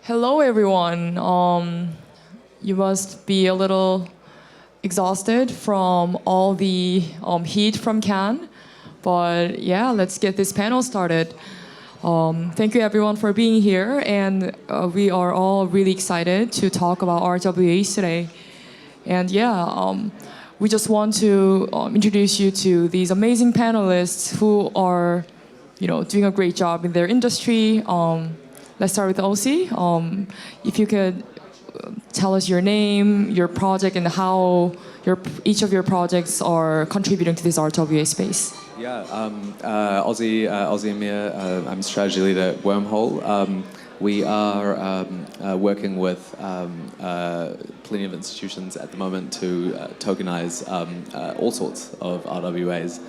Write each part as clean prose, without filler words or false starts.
Hello, everyone. You must be a little exhausted from all the heat from Cannes. But yeah, let's get this panel started. Thank you, everyone, for being here. And we are all really excited to talk about RWAs today. And yeah, we just want to introduce you to these amazing panelists who are, doing a great job in their industry. Let's start with Ossie. If you could tell us your name, your project, and how each of your projects are contributing to this RWA space. Yeah, Ossie Amir. I'm strategy leader at Wormhole. We are working with plenty of institutions at the moment to tokenize all sorts of RWAs.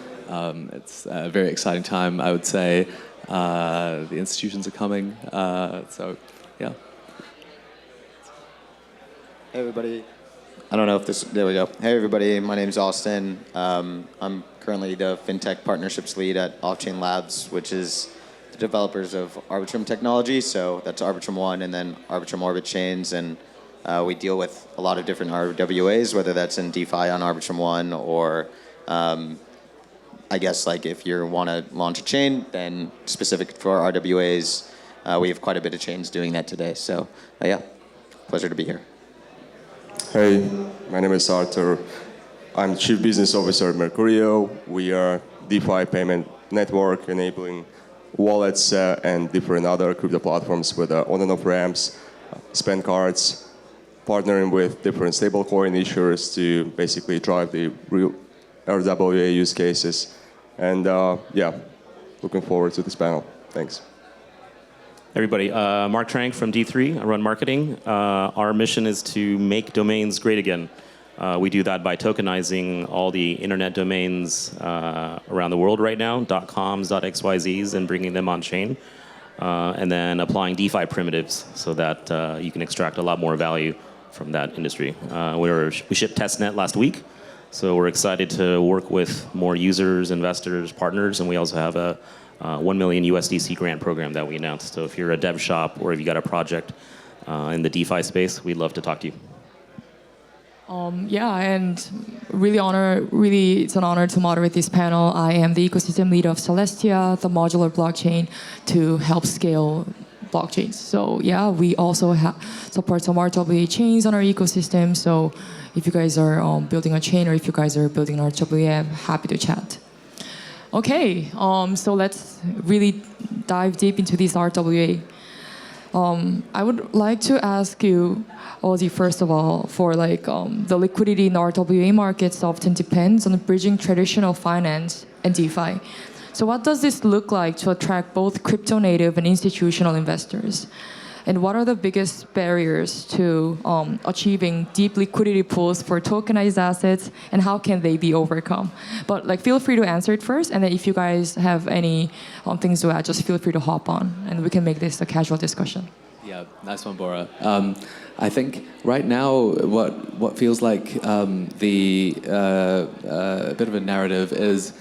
It's a very exciting time, I would say. The institutions are coming, so yeah. Hey everybody. I don't know if this, there we go. Hey everybody, my name is Austin. I'm currently the FinTech Partnerships Lead at Offchain Labs, which is the developers of Arbitrum technology. So that's Arbitrum 1 and then Arbitrum Orbit chains. And we deal with a lot of different RWAs, whether that's in DeFi on Arbitrum 1 or I guess like if you want to launch a chain, then specific for RWAs, we have quite a bit of chains doing that today. So yeah, pleasure to be here. Hey, my name is Arthur. I'm Chief Business Officer at Mercuryo. We are DeFi payment network enabling wallets and different other crypto platforms with on and off ramps, spend cards, partnering with different stablecoin issuers to basically drive the real RWA use cases. And yeah, looking forward to this panel. Thanks. Everybody, Mark Trang from D3. I run marketing. Our mission is to make domains great again. We do that by tokenizing all the internet domains around the world right now, .coms, .xyzs, and bringing them on chain. And then applying DeFi primitives so that you can extract a lot more value from that industry. We shipped testnet last week. So we're excited to work with more users, investors, partners, and we also have a 1 million USDC grant program that we announced. So if you're a dev shop or if you got a project in the DeFi space, we'd love to talk to you. Yeah, and it's an honor to moderate this panel. I am the ecosystem lead of Celestia, the modular blockchain to help scale blockchains. So yeah, we also support some RWA chains on our ecosystem. So if you guys are building a chain or if you guys are building an RWA, I'm happy to chat. Okay, so let's really dive deep into this RWA. I would like to ask you, Ossie, first of all, for the liquidity in the RWA markets often depends on bridging traditional finance and DeFi. So what does this look like to attract both crypto native and institutional investors? And what are the biggest barriers to achieving deep liquidity pools for tokenized assets, and how can they be overcome? But feel free to answer it first, and then if you guys have any things to add, just feel free to hop on, and we can make this a casual discussion. Yeah, nice one, Bora. I think right now what feels like a bit of a narrative is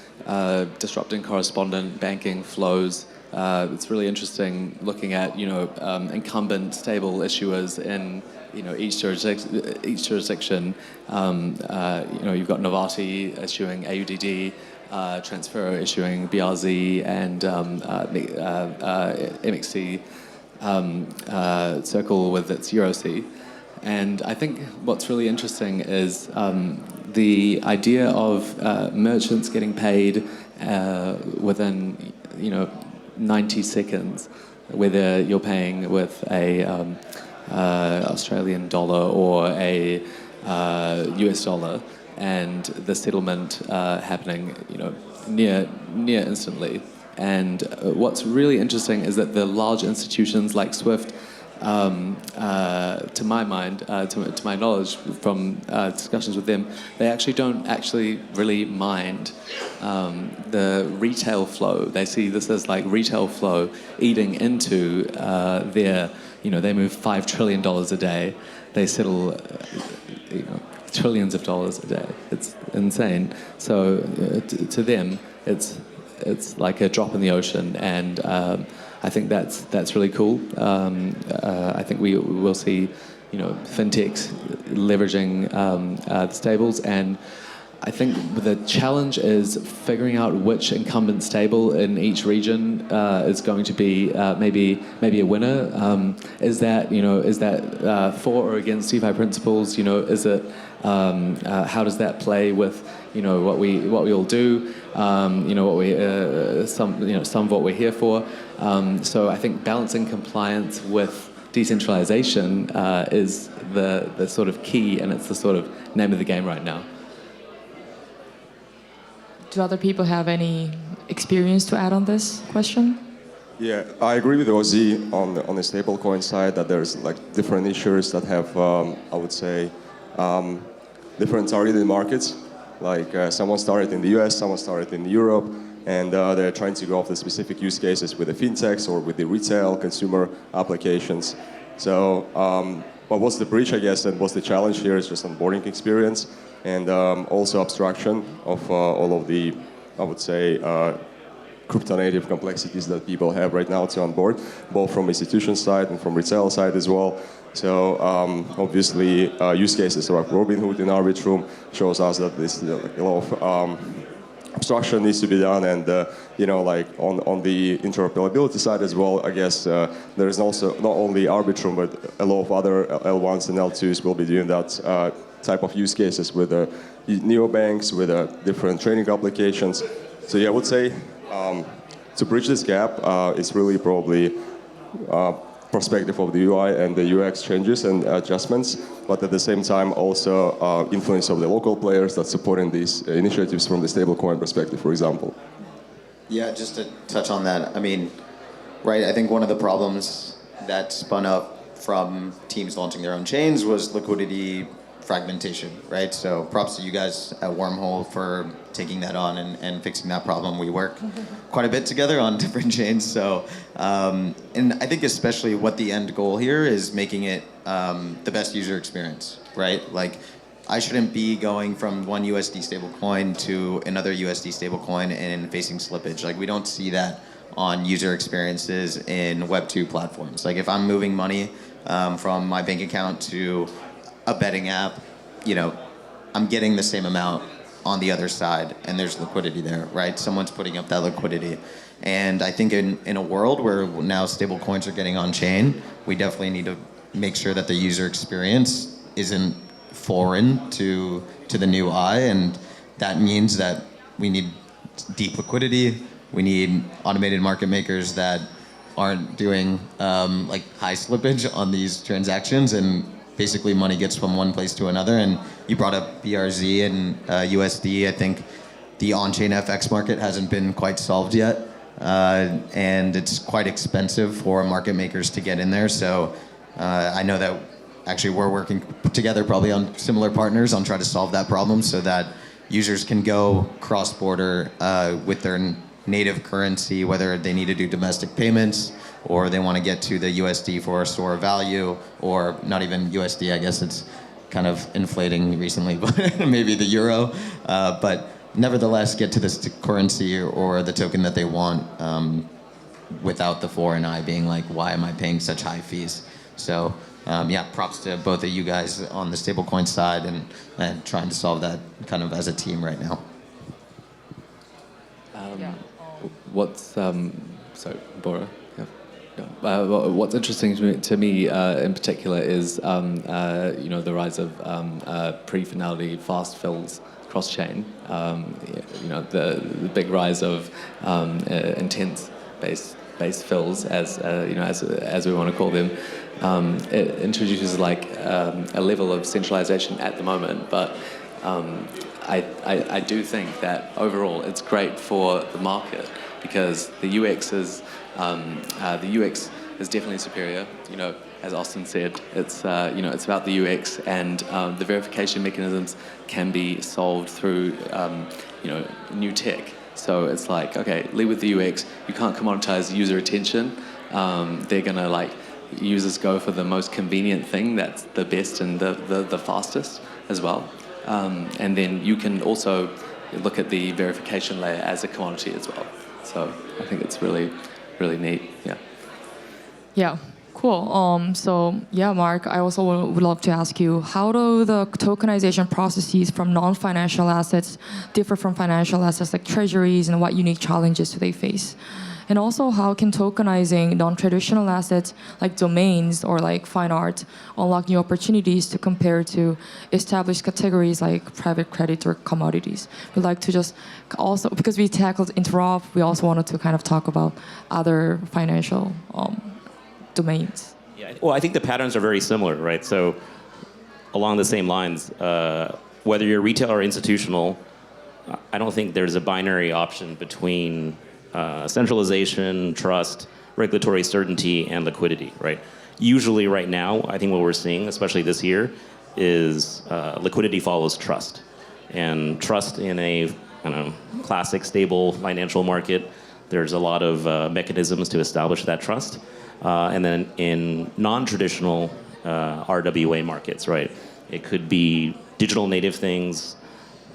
disrupting correspondent banking flows. It's really interesting looking at incumbent stable issuers in each jurisdiction. You've got Novarti issuing AUDD, Transfer issuing BRZ, and MXC Circle with its EuroC. And I think what's really interesting is the idea of merchants getting paid within 90 seconds, whether you're paying with a Australian dollar or a US dollar, and the settlement happening near instantly. And what's really interesting is that the large institutions like SWIFT, to my mind, to my knowledge from discussions with them, they actually don't really mind the retail flow. They see this as like retail flow eating into their, they move $5 trillion a day. They settle, trillions of dollars a day. It's insane. So to them, it's like a drop in the ocean, and I think that's really cool. I think we will see, fintechs leveraging the stables, and I think the challenge is figuring out which incumbent stable in each region is going to be maybe a winner. Is that for or against DeFi principles? Is it how does that play with what we all do? What we some of what we're here for. So I think balancing compliance with decentralization is the sort of key, and it's the sort of name of the game right now. Do other people have any experience to add on this question? Yeah, I agree with Ossie on the stablecoin side that there's like different issuers that have, I would say, different targeted markets. Like someone started in the US, someone started in Europe, and they're trying to go after specific use cases with the fintechs or with the retail consumer applications. So, but what's the bridge, I guess, and what's the challenge here is just onboarding experience and also abstraction of all of the, I would say, crypto-native complexities that people have right now to onboard, both from institution side and from retail side as well. So obviously, use cases like Robinhood in Arbitrum shows us that this like a lot of abstraction needs to be done, and like on the interoperability side as well. I guess there is also not only Arbitrum, but a lot of other L1s and L2s will be doing that type of use cases with neobanks, with different trading applications. So yeah, I would say to bridge this gap, it's really probably perspective of the UI and the UX changes and adjustments, but at the same time also influence of the local players that's supporting these initiatives from the stablecoin perspective, for example. Yeah, just to touch on that, I mean, right, I think one of the problems that spun up from teams launching their own chains was liquidity fragmentation, right? So props to you guys at Wormhole for taking that on and fixing that problem. We work quite a bit together on different chains. So, and I think especially what the end goal here is making it the best user experience, right? Like, I shouldn't be going from one USD stablecoin to another USD stablecoin and facing slippage. Like, we don't see that on user experiences in Web2 platforms. Like, if I'm moving money from my bank account to a betting app, I'm getting the same amount on the other side, and there's liquidity there, right? Someone's putting up that liquidity. And I think in a world where now stable coins are getting on chain, we definitely need to make sure that the user experience isn't foreign to the new eye, and that means that we need deep liquidity, we need automated market makers that aren't doing like high slippage on these transactions, and basically money gets from one place to another. And you brought up BRZ and USD. I think the on-chain FX market hasn't been quite solved yet, and it's quite expensive for market makers to get in there. So I know that actually we're working together probably on similar partners on trying to solve that problem so that users can go cross-border with their native currency, whether they need to do domestic payments or they want to get to the USD for a store of value, or not even USD, I guess it's kind of inflating recently, but maybe the euro. But nevertheless, get to this currency or the token that they want without the foreign eye being like, why am I paying such high fees? So yeah, props to both of you guys on the stablecoin side and trying to solve that kind of as a team right now. What's so Bora? What's interesting to me in particular is the rise of pre-finality fast fills cross-chain. The big rise of intense base fills, as we want to call them. It introduces like a level of centralization at the moment, but I do think that overall it's great for the market because the UX is definitely superior. As Austin said, it's about the UX, and the verification mechanisms can be solved through new tech. So it's like, okay, lead with the UX. You can't commoditize user attention. They're gonna users go for the most convenient thing that's the best and the fastest as well. And then you can also look at the verification layer as a commodity as well. So I think it's really, really neat. Yeah. Yeah, cool. So yeah, Mark, I also would love to ask you, how do the tokenization processes from non-financial assets differ from financial assets like treasuries, and what unique challenges do they face? And also, how can tokenizing non-traditional assets like domains or like fine art unlock new opportunities to compare to established categories like private credit or commodities? We'd like to just also, because we tackled interop, we also wanted to kind of talk about other financial domains. Yeah, well, I think the patterns are very similar, right? So along the same lines, whether you're retail or institutional, I don't think there's a binary option between centralization, trust, regulatory certainty, and liquidity, right? Usually right now, I think what we're seeing, especially this year, is liquidity follows trust. And trust in a classic, stable financial market, there's a lot of mechanisms to establish that trust. And then in non-traditional RWA markets, right? It could be digital native things,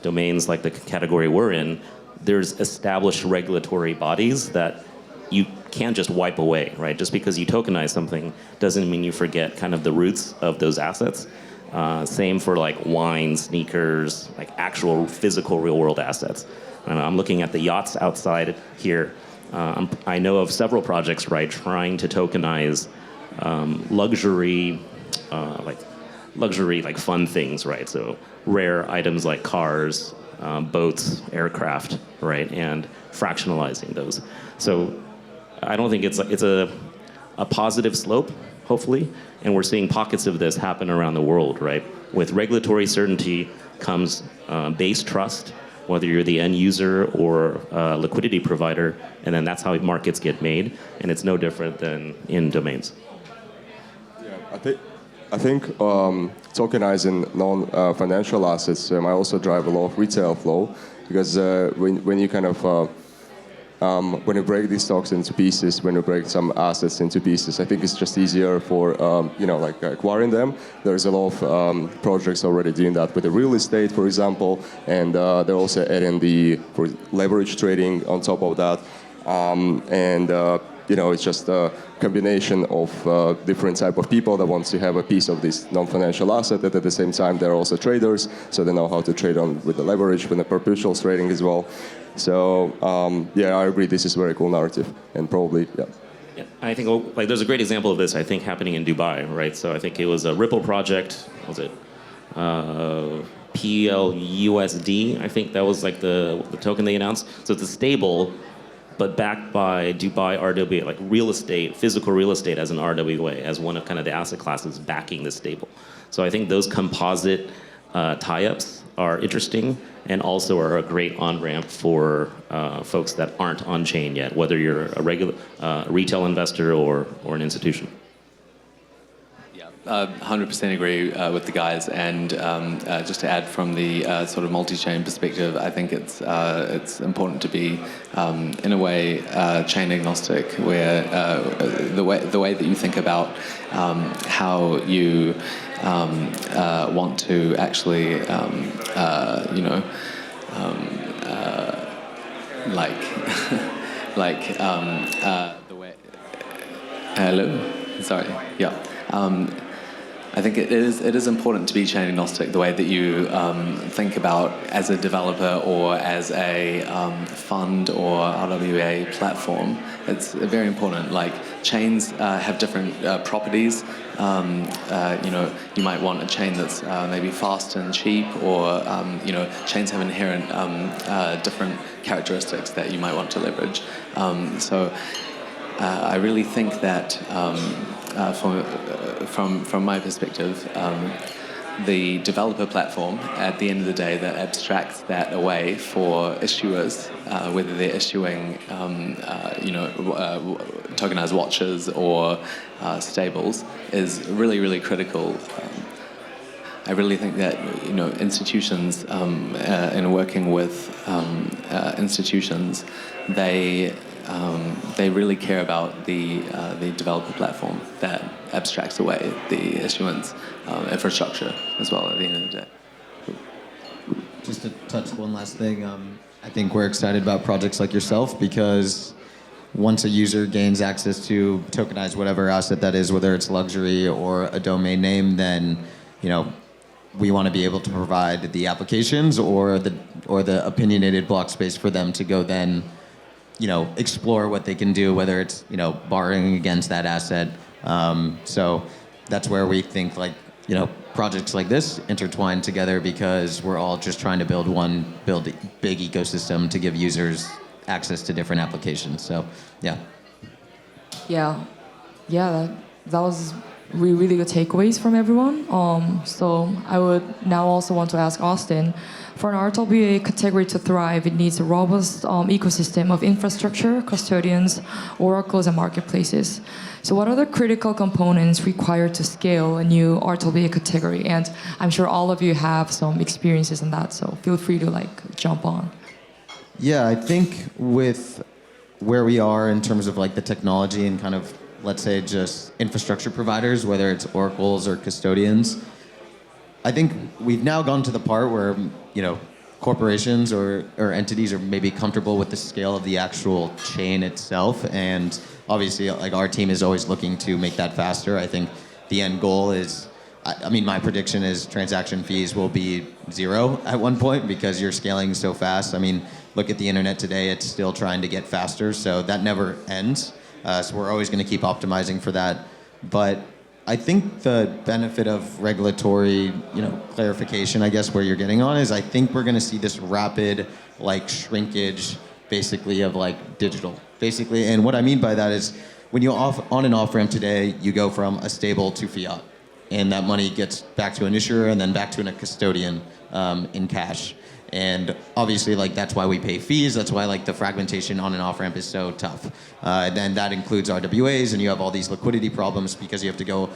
domains like the category we're in. There's established regulatory bodies that you can't just wipe away, right? Just because you tokenize something doesn't mean you forget kind of the roots of those assets. Same for like wine, sneakers, like actual physical real world assets. And I'm looking at the yachts outside here. I know of several projects, right, trying to tokenize luxury fun things, right? So rare items like cars, boats, aircraft, right, and fractionalizing those. So I don't think it's a positive slope, hopefully, and we're seeing pockets of this happen around the world, right? With regulatory certainty comes base trust, whether you're the end user or liquidity provider, and then that's how markets get made, and it's no different than in domains. Yeah, I think tokenizing non-financial assets might also drive a lot of retail flow, because when you kind of when you break these stocks into pieces, when you break some assets into pieces, I think it's just easier for like acquiring them. There's a lot of projects already doing that with the real estate, for example, and they're also adding the leverage trading on top of that, it's just a combination of different type of people that want to have a piece of this non-financial asset, that at the same time they're also traders, so they know how to trade on with the leverage, with the perpetuals trading as well. So I agree, this is a very cool narrative, and probably, yeah. Yeah, I think there's a great example of this, I think, happening in Dubai, right? So I think it was a Ripple project, what was it? PLUSD, I think that was like the token they announced. So it's a stable, but backed by Dubai RWA, like real estate, physical real estate as an RWA, as one of kind of the asset classes backing the stable. So I think those composite tie-ups are interesting, and also are a great on-ramp for folks that aren't on-chain yet, whether you're a regular retail investor or an institution. 100% agree with the guys, and just to add from the sort of multi-chain perspective, I think it's important to be in a way chain agnostic, where the way that you think about how you want to actually the way. Hello, sorry, yeah. I think it is important to be chain agnostic, the way that you think about as a developer or as a fund or RWA platform. It's very important. Like, chains have different properties. You might want a chain that's maybe fast and cheap, or chains have inherent different characteristics that you might want to leverage. I really think that from my perspective, the developer platform, at the end of the day, that abstracts that away for issuers, whether they're issuing tokenized watches or stables, is really, really critical. I really think that institutions, in working with institutions, they really care about the developer platform that abstracts away the issuance infrastructure as well at the end of the day. Just to touch one last thing, I think we're excited about projects like yourself, because once a user gains access to tokenize whatever asset that is, whether it's luxury or a domain name, then, we want to be able to provide the applications or the opinionated block space for them to go then, explore what they can do, whether it's, borrowing against that asset. So that's where we think projects like this intertwine together because we're all just trying to build a big ecosystem to give users access to different applications. So, yeah. Yeah, that was really good takeaways from everyone. So I would now also want to ask Austin, for an RWA category to thrive, it needs a robust ecosystem of infrastructure, custodians, oracles, and marketplaces. So what are the critical components required to scale a new RWA category? And I'm sure all of you have some experiences in that, so feel free to jump on. Yeah, I think with where we are in terms of the technology and kind of, let's say, just infrastructure providers, whether it's oracles or custodians, I think we've now gone to the part where, corporations or entities are maybe comfortable with the scale of the actual chain itself. And obviously, our team is always looking to make that faster. I think the end goal is, my prediction is transaction fees will be 0 at one point because you're scaling so fast. Look at the internet today, it's still trying to get faster, so that never ends. So we're always going to keep optimizing for that. But I think the benefit of regulatory, clarification, I guess, where you're getting on is I think we're going to see this rapid, shrinkage, basically, of digital, basically. And what I mean by that is when you on and off ramp today, you go from a stable to fiat, and that money gets back to an issuer and then back to a custodian in cash. And obviously, that's why we pay fees. That's why, the fragmentation on and off ramp is so tough. Then that includes RWAs, and you have all these liquidity problems because you have to go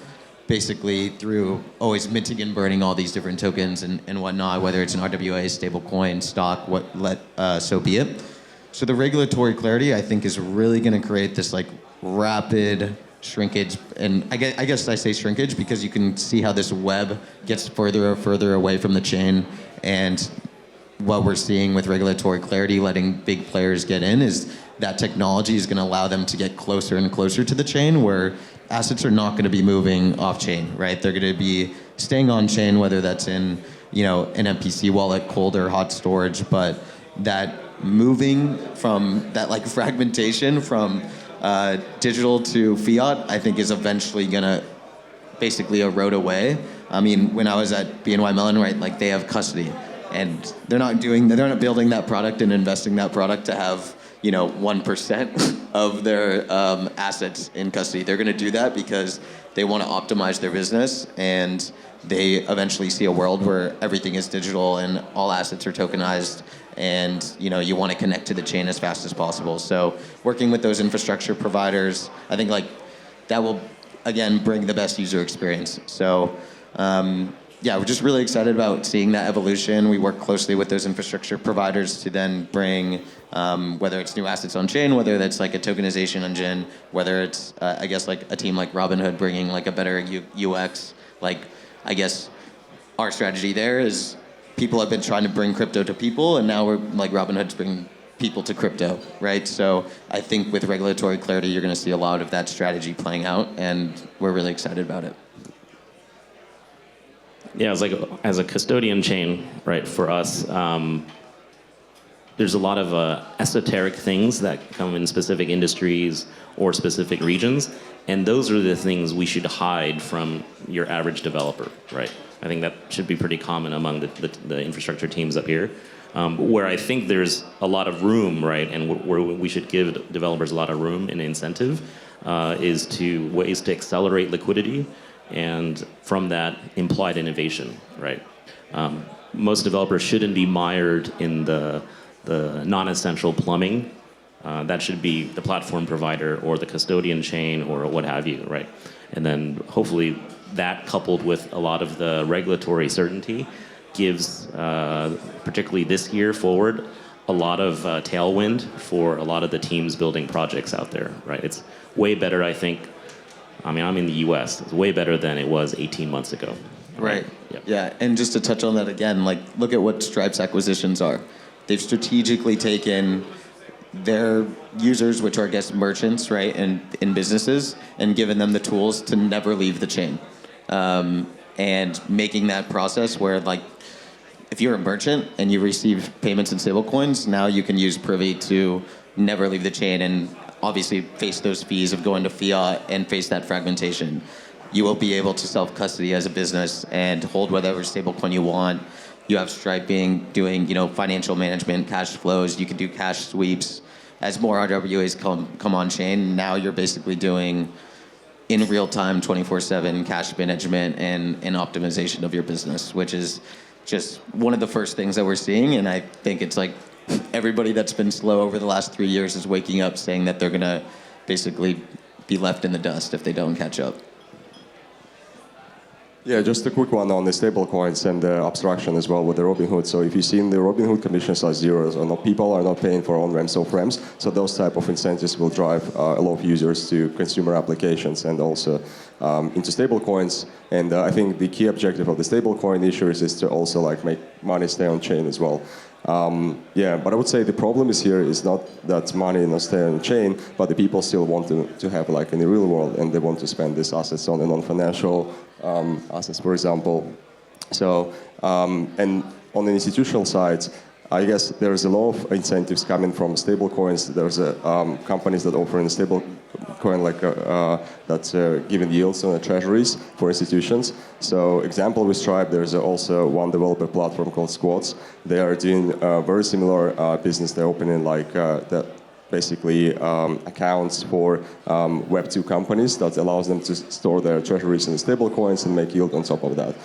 basically through always minting and burning all these different tokens and whatnot, whether it's an RWA, stablecoin, stock, so be it. So the regulatory clarity, I think, is really going to create this rapid shrinkage. And I guess I say shrinkage because you can see how this web gets further and further away from the chain. And what we're seeing with regulatory clarity, letting big players get in, is that technology is going to allow them to get closer and closer to the chain, where assets are not going to be moving off chain, right? They're going to be staying on chain, whether that's in, an MPC wallet, cold or hot storage. But that moving from that fragmentation from digital to fiat, I think is eventually going to basically erode away. When I was at BNY Mellon, right, they have custody. And they're not building that product and investing that product to have, 1% of their assets in custody. They're going to do that because they want to optimize their business, and they eventually see a world where everything is digital and all assets are tokenized, and you want to connect to the chain as fast as possible. So working with those infrastructure providers, I think that will again bring the best user experience. So. Yeah, we're just really excited about seeing that evolution. We work closely with those infrastructure providers to then bring, whether it's new assets on chain, whether that's a tokenization engine, whether it's, a team like Robinhood bringing a better UX. I guess our strategy there is people have been trying to bring crypto to people, and now we're Robinhood's bringing people to crypto, right? So I think with regulatory clarity, you're going to see a lot of that strategy playing out, and we're really excited about it. Yeah, it's as a custodian chain, right, for us, there's a lot of esoteric things that come in specific industries or specific regions, and those are the things we should hide from your average developer, right? I think that should be pretty common among the infrastructure teams up here. Where I think there's a lot of room, right, and where we should give developers a lot of room and incentive is to ways to accelerate liquidity, and from that, implied innovation, right? Most developers shouldn't be mired in the non-essential plumbing. That should be the platform provider or the custodian chain or what have you, right? And then hopefully that, coupled with a lot of the regulatory certainty, gives, particularly this year forward, a lot of tailwind for a lot of the teams building projects out there, right? It's way better, I think. I'm in the US. It's way better than it was 18 months ago. Right. Yep. Yeah, and just to touch on that again, look at what Stripe's acquisitions are. They've strategically taken their users, which are, I guess, merchants, right, and in businesses, and giving them the tools to never leave the chain. And making that process where, like, if you're a merchant and you receive payments in stablecoins, now you can use Privy to never leave the chain and obviously face those fees of going to fiat and face that fragmentation. You will be able to self-custody as a business and hold whatever stablecoin you want. You have Stripe doing financial management, cash flows. You can do cash sweeps. As more RWAs come on chain, now you're basically doing in real time, 24/7 cash management and optimization of your business, which is just one of the first things that we're seeing. And I think it's like everybody that's been slow over the last 3 years is waking up saying that they're gonna basically be left in the dust if they don't catch up. Yeah, just a quick one on the stablecoins and the abstraction as well with the Robinhood. So if you've seen the Robinhood commissions are zeros, or not, people are not paying for on-ramps or off-ramps. So those type of incentives will drive a lot of users to consumer applications and also into stablecoins. And I think the key objective of the stablecoin issuers is to also like make money stay on chain as well. But I would say the problem is here is not that money not stay on chain, but the people still want to have like in the real world, and they want to spend these assets on non-financial assets, for example. So, and on the institutional side, I guess there's a lot of incentives coming from stablecoins. There's companies that offer a stable coin like that's giving yields on the treasuries for institutions. So example with Stripe, there's also one developer platform called Squads. They are doing a very similar business. They're opening like that basically accounts for Web2 companies that allows them to store their treasuries in stable coins and make yield on top of that.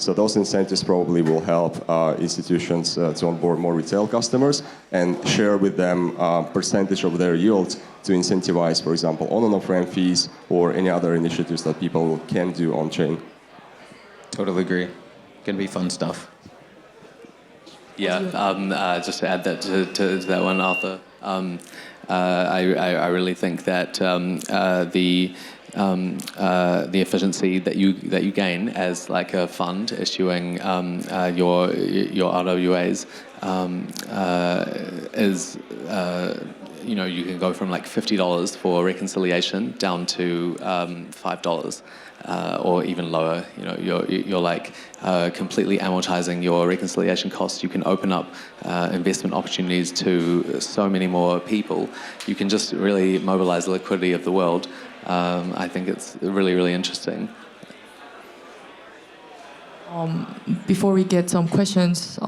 So those incentives probably will help institutions to onboard more retail customers and share with them percentage of their yield to incentivize, for example, on and off-ramp fees or any other initiatives that people can do on-chain. Totally agree. Gonna be fun stuff. Yeah, just to add that to that one, Arthur. I really think that the efficiency that you gain as like a fund issuing your RWAs is you can go from like $50 for reconciliation down to $5 or even lower. You're like completely amortizing your reconciliation costs. You can open up investment opportunities to so many more people. You can just really mobilize the liquidity of the world. I think it's really, really interesting. Before we get some questions,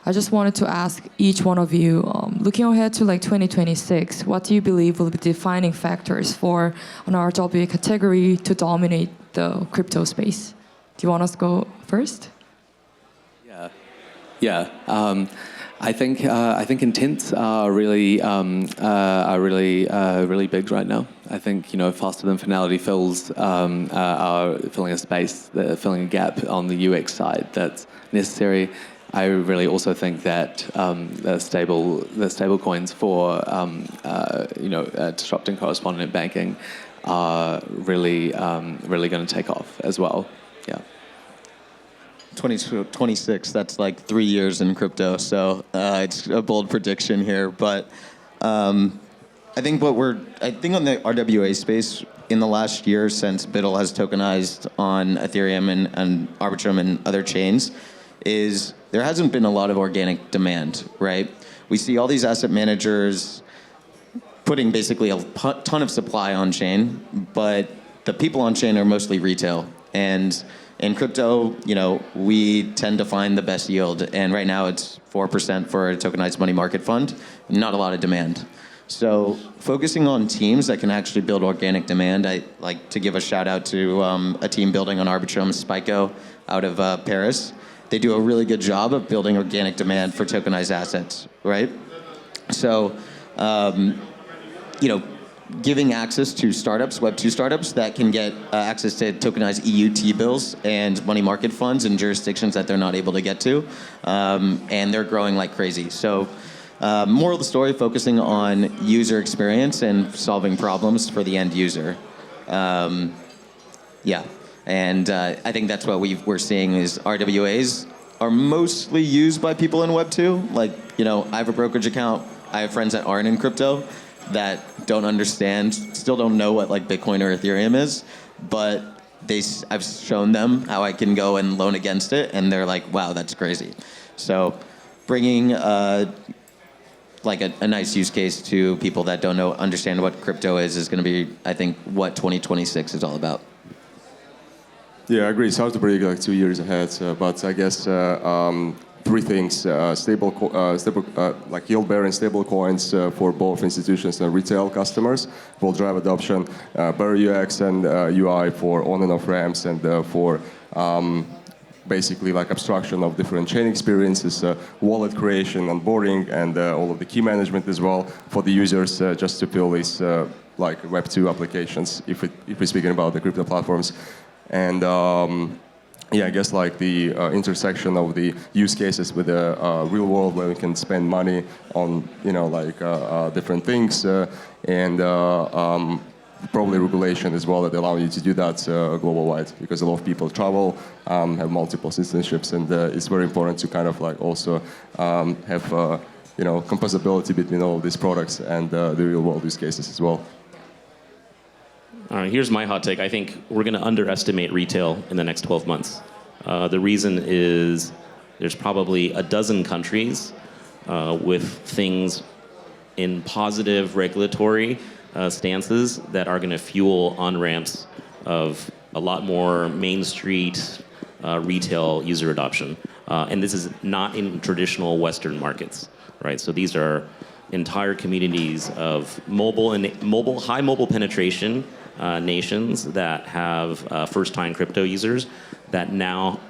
I just wanted to ask each one of you, looking ahead to like 2026, what do you believe will be defining factors for an RWA category to dominate the crypto space? Do you want us to go first? Yeah. I think intents are really really big right now. I think faster than finality are filling a space, filling a gap on the UX side that's necessary. I really also think that the stable coins for disrupting correspondent banking are really going to take off as well. Yeah. 2026, that's like 3 years in crypto, so it's a bold prediction here. But I think on the RWA space, in the last year since BUIDL has tokenized on Ethereum and Arbitrum and other chains, is there hasn't been a lot of organic demand, right? We see all these asset managers putting basically a ton of supply on chain, but the people on chain are mostly retail. And in crypto, we tend to find the best yield, and right now it's 4% for a tokenized money market fund, not a lot of demand. So focusing on teams that can actually build organic demand, I like to give a shout out to a team building on Arbitrum, Spyco, out of Paris. They do a really good job of building organic demand for tokenized assets, right? So, giving access to startups, Web2 startups, that can get access to tokenized EU T-bills and money market funds in jurisdictions that they're not able to get to, and they're growing like crazy. So, moral of the story, focusing on user experience and solving problems for the end user. And I think that's what we're seeing is RWAs are mostly used by people in Web2. Like, I have a brokerage account. I have friends that aren't in crypto that don't understand, still don't know what like Bitcoin or Ethereum is, but I've shown them how I can go and loan against it, and they're like, wow, that's crazy. So bringing like a nice use case to people that don't understand what crypto is going to be, I think, what 2026 is all about. Yeah, I agree. It's hard to predict like 2 years ahead, but I guess three things: like yield-bearing stablecoins for both institutions and retail customers will drive adoption. Better UX and UI for on and off ramps, and for basically like abstraction of different chain experiences, wallet creation, onboarding, and all of the key management as well for the users, just to build these like Web 2 applications. If we're speaking about the crypto platforms. And yeah, I guess like the intersection of the use cases with the real world, where we can spend money on, you know, like different things, and probably regulation as well that allow you to do that global wide, because a lot of people travel, have multiple citizenships, and it's very important to kind of like also have you know, composability between all of these products and the real world use cases as well. All right, here's my hot take. I think we're going to underestimate retail in the next 12 months. The reason is there's probably a dozen countries with things in positive regulatory stances that are going to fuel on-ramps of a lot more Main Street retail user adoption. And this is not in traditional Western markets, right? So these are entire communities of high mobile penetration nations that have first-time crypto users that now,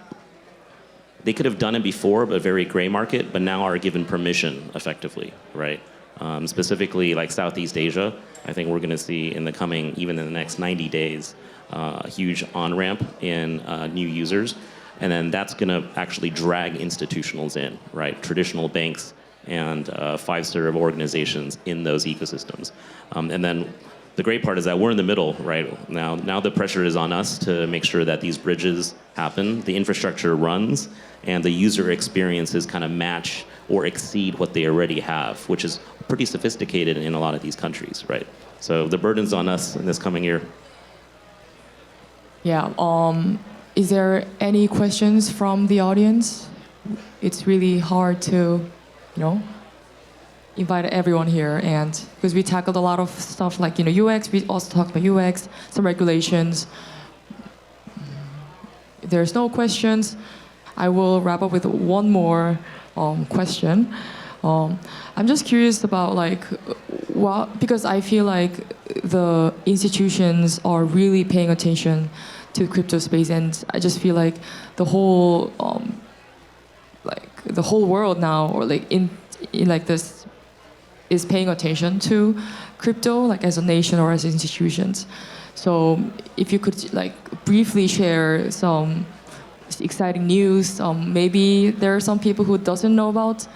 they could have done it before, but a very gray market, but now are given permission effectively, right? Specifically like Southeast Asia, I think we're going to see in the next 90 days, a huge on-ramp in new users. And then that's going to actually drag institutionals in, right? Traditional banks and five-serve organizations in those ecosystems. And then the great part is that we're in the middle, right? Now the pressure is on us to make sure that these bridges happen, the infrastructure runs, and the user experiences kind of match or exceed what they already have, which is pretty sophisticated in a lot of these countries, right? So the burden's on us in this coming year. Yeah. Is there any questions from the audience? It's really hard to, you know, invite everyone here, and because we tackled a lot of stuff like, you know, UX. We also talked about UX, some regulations. If there's no questions, I will wrap up with one more question. I'm just curious about like, because I feel like the institutions are really paying attention to crypto space, and I just feel like the whole world now, or like in like this, is paying attention to crypto, like as a nation or as institutions. So if you could like briefly share some exciting news, maybe there are some people who doesn't know about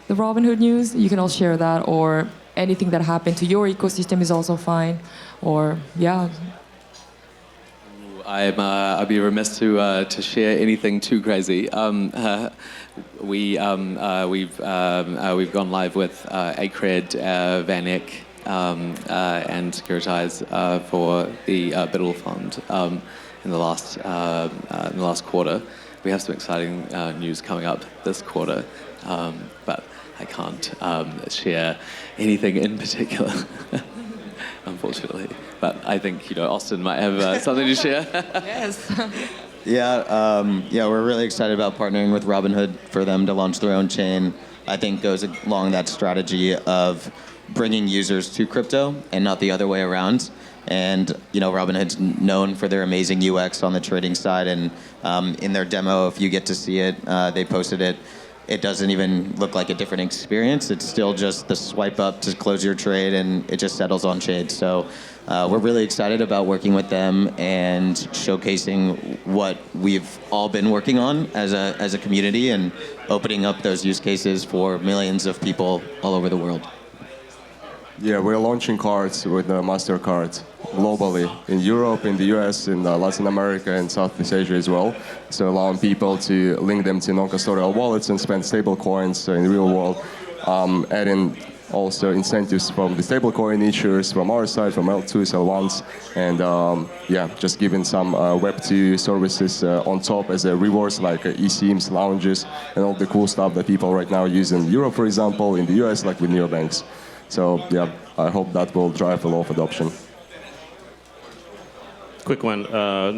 the Robinhood news, you can all share that, or anything that happened to your ecosystem is also fine, or yeah. I'd be remiss to share anything too crazy. We've gone live with Acred, VanEck, and Securitize for the Biddle Fund in the last quarter. We have some exciting news coming up this quarter, but I can't share anything in particular. Unfortunately, but I think, you know, Austin might have something to share. Yes. Yeah, we're really excited about partnering with Robinhood for them to launch their own chain. I think goes along that strategy of bringing users to crypto and not the other way around. And you know, Robinhood's known for their amazing UX on the trading side, and in their demo, if you get to see it, they posted it. It doesn't even look like a different experience. It's still just the swipe up to close your trade, and it just settles on shade. So we're really excited about working with them and showcasing what we've all been working on as a community, and opening up those use cases for millions of people all over the world. Yeah, we're launching cards with MasterCard globally, in Europe, in the US, in Latin America, and Southeast Asia as well. So allowing people to link them to non-custodial wallets and spend stable coins in the real world, adding also incentives from the stablecoin issuers, from our side, from L2s, L1s, and yeah, just giving some Web2 services on top as a rewards, like eSIMs, lounges, and all the cool stuff that people right now use in Europe, for example, in the US, like with neobanks. So yeah, I hope that will drive a lot of adoption. Quick one.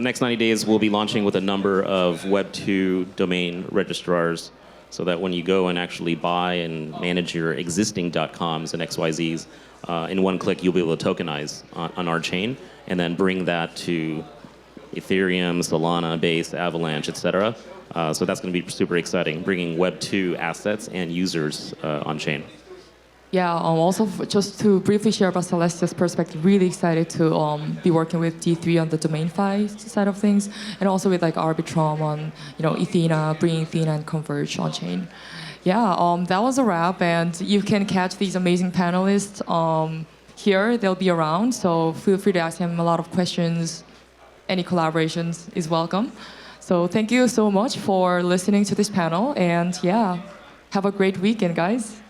Next 90 days, we'll be launching with a number of Web2 domain registrars, so that when you go and actually buy and manage your existing .coms and XYZs, in one click you'll be able to tokenize on our chain, and then bring that to Ethereum, Solana, Base, Avalanche, etc. So that's going to be super exciting, bringing Web2 assets and users on chain. Yeah, also just to briefly share about Celestia's perspective, really excited to be working with D3 on the DomainFi side of things, and also with like Arbitrum on Ethena, bringing Ethena and Converge on chain. Yeah, that was a wrap, and you can catch these amazing panelists here. They'll be around, so feel free to ask them a lot of questions. Any collaborations is welcome. So thank you so much for listening to this panel, and yeah, have a great weekend, guys.